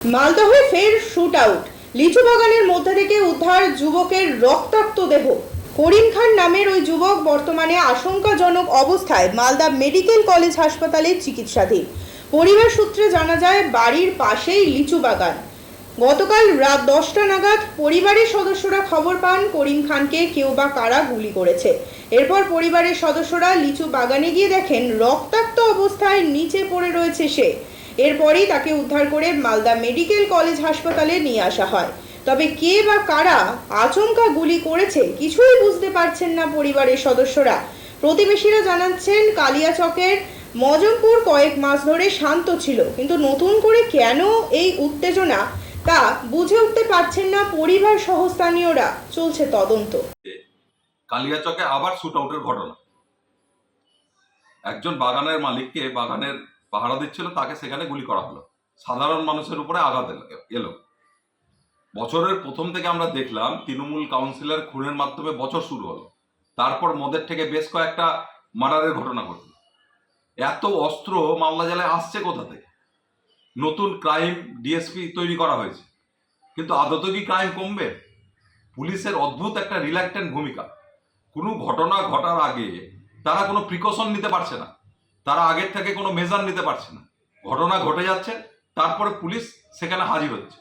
মালদহে ফের shoot out, লিচু বাগানের মধ্যে থেকে উদ্ধার যুবকের রক্তাক্ত দেহ। করিম খান নামের ওই যুবক বর্তমানে আশঙ্কাজনক অবস্থায় মালদা মেডিকেল কলেজ হাসপাতালে চিকিৎসাধীন। পরিবার সূত্রে জানা যায় বাড়ির পাশেই লিচু বাগান। গতকাল রাত 10টা নাগাদ পরিবারের সদস্যরা খবর পান করিম খানকে কেউ বা কারা গুলি করেছে। এরপর পরিবারের সদস্যরা লিচু বাগানে গিয়ে দেখেন রক্তাক্ত অবস্থায় নিচে পড়ে রয়েছে সে। এরপরই তাকে উদ্ধার করে মালদা মেডিকেল কলেজ হাসপাতালে নিয়ে আসা হয়। তবে কে বা কারা আচমকা গুলি করেছে কিছুই বুঝতে পারছেন না পরিবারের সদস্যরা। প্রতিবেশীরা জানাচ্ছেন কালিয়াচকের মজমপুর কয়েক মাস ধরে শান্ত ছিল, কিন্তু নতুন করে কেন এই উত্তেজনা তা বুঝে উঠতে পারছেন না পরিবার সহ স্থানীয়রা। চলছে তদন্ত। কালিয়াচকে আবার শুট আউটের ঘটনা। একজন বাগানের মালিককে বাগানের পাহারা দিচ্ছিল, তাকে সেখানে গুলি করা হলো। সাধারণ মানুষের উপরে আঘাত এলো। বছরের প্রথম থেকে আমরা দেখলাম তৃণমূল কাউন্সিলর খুনের মাধ্যমে বছর শুরু হলো, তারপর মদের থেকে বেশ কয়েকটা মার্ডারের ঘটনা ঘটল। এত অস্ত্র মালদা জেলায় আসছে কোথা থেকে? নতুন ক্রাইম ডিএসপি তৈরি করা হয়েছে, কিন্তু আদতে কি ক্রাইম কমবে? পুলিশের অদ্ভুত একটা রিল্যাক্টেন্ট ভূমিকা। কোনো ঘটনা ঘটার আগে তারা কোনো প্রিকশন নিতে পারছে না, তারা আগের থেকে কোনো মেজার নিতে পারছে না। ঘটনা ঘটে যাচ্ছে, তারপরে পুলিশ সেখানে হাজির হচ্ছে।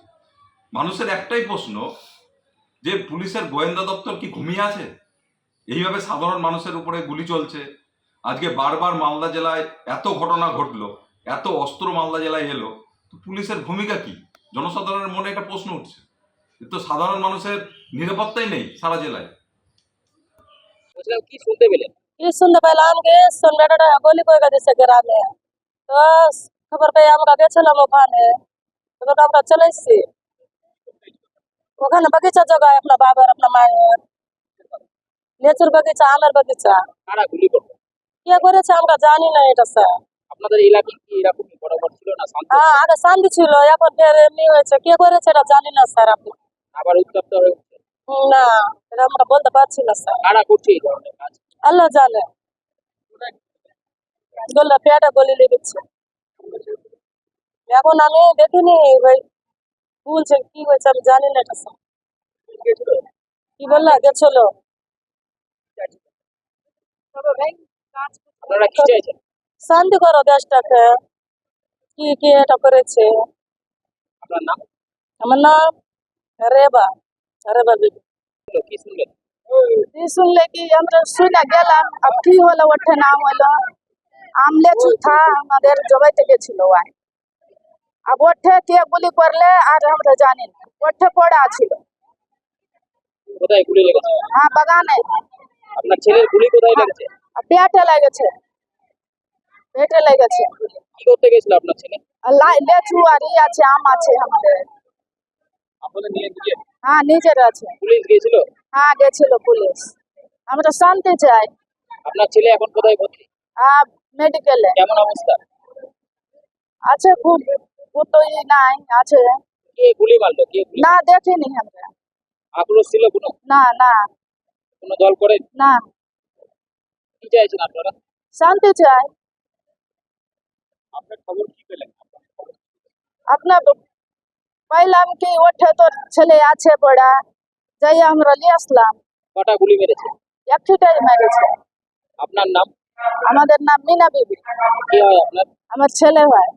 মানুষের একটাই প্রশ্ন, যে পুলিশের গোয়েন্দা দপ্তর কি ঘুমিয়ে আছে? এইভাবে সাধারণ মানুষের উপরে গুলি চলছে। আজকে বারবার মালদা জেলায় এত ঘটনা ঘটলো, এত অস্ত্র মালদা জেলায় এলো, তো পুলিশের ভূমিকা কি? জনসাধারণের মনে একটা প্রশ্ন উঠছে। তো সাধারণ মানুষের নিরাপত্তাই নেই সারা জেলায়। কি শুনতে পেলেন? কি শুনতে পেলাম কি সন্ধ্যাটা গুলি করে দিয়েছে গ্রামে। তো খবর পেয়ে আমরা গেছিলাম ওখানে, তো আমরা চলে এসেছি। ওখানে বাগিচা জায়গায় আপনার বাবার আপনার মায়ের লিচুর বাগিচা, আমের বাগিচা। কারা গুলি করলো? কে করেছে আমরা জানি না এটা স্যার। আপনাদের এলাকায় কি এরকম বরাবর ছিল না শান্ত? হ্যাঁ, আগে শান্তি ছিল, এখন ফের এমনি হয়েছে। কে করেছে এটা জানি না স্যার। আপনি আবার উত্তপ্ত হয়ে উঠছে? না, এটা আমরা বলতে পারছি না স্যার। কারা করছে এই ধরনের কাজ? আল্লাহ জানে। বললো পেয়াটা গলি লেগেছে। এখন আমি দেখিনি ভাই, বলছে কি হয়েছে আমি জানি না এটা স্যার। কি বললা গেছিল? আপনারা কি চাইছেন? শান্তি করো দেশটাকে। কি কি এটা করেছে? আপনার নাম? আমার নাম রেবা, রেবা বিবি। কি শুনলেন? কি শুনলে কি আমরা শুনে গেলাম, আর কি হলো ওঠে না হলো। আমলে চুথা আমাদের জবাইতে গেছিল ওয়াই, আর ওঠে কে গুলি করলে আর আমরা জানি না। ওঠে পড়া ছিল। কোথায় গুলি লেগেছে? হ্যাঁ, বাগানে। আপনার ছেলের গুলি কোথায় লেগেছে? আর পেটে লেগেছে, পেটে লেগেছে। কি করতে গেছিল আপনার ছেলে? আর লেচু আর ই আছে, আম আছে আমাদের। আপনাদের নিয়ে গিয়ে হ্যাঁ, নিজের আছে। পুলিশ গিয়েছিল? হ্যাঁ, গেছিল পুলিশ। আমরা শান্তি চাই। আপনার ছেলে এখন কোথায় ভর্তি? মেডিকেলে কেমন অবস্থা? আছে, খুব গুতোই নাই আছে। কে গুলি মারলো? কে গুলি? না, দেখিনি আমরা। আক্রোশ ছিল কোনো? না না কোনো দল করে? না, কি চাইছেন আপনারা? শান্তি চাই। আপনার খবর কি পেলেন? আপনার পাইলাম কি ওঠে তোর ছেলে আছে পড়া, যাই আমরা নিয়ে আসলাম। কটা গুলি মেরেছে? একটাই মেরেছে। আপনার নাম? আমাদের নাম মিনা বিবি। কি হয় আপনার? আমার ছেলে হয়।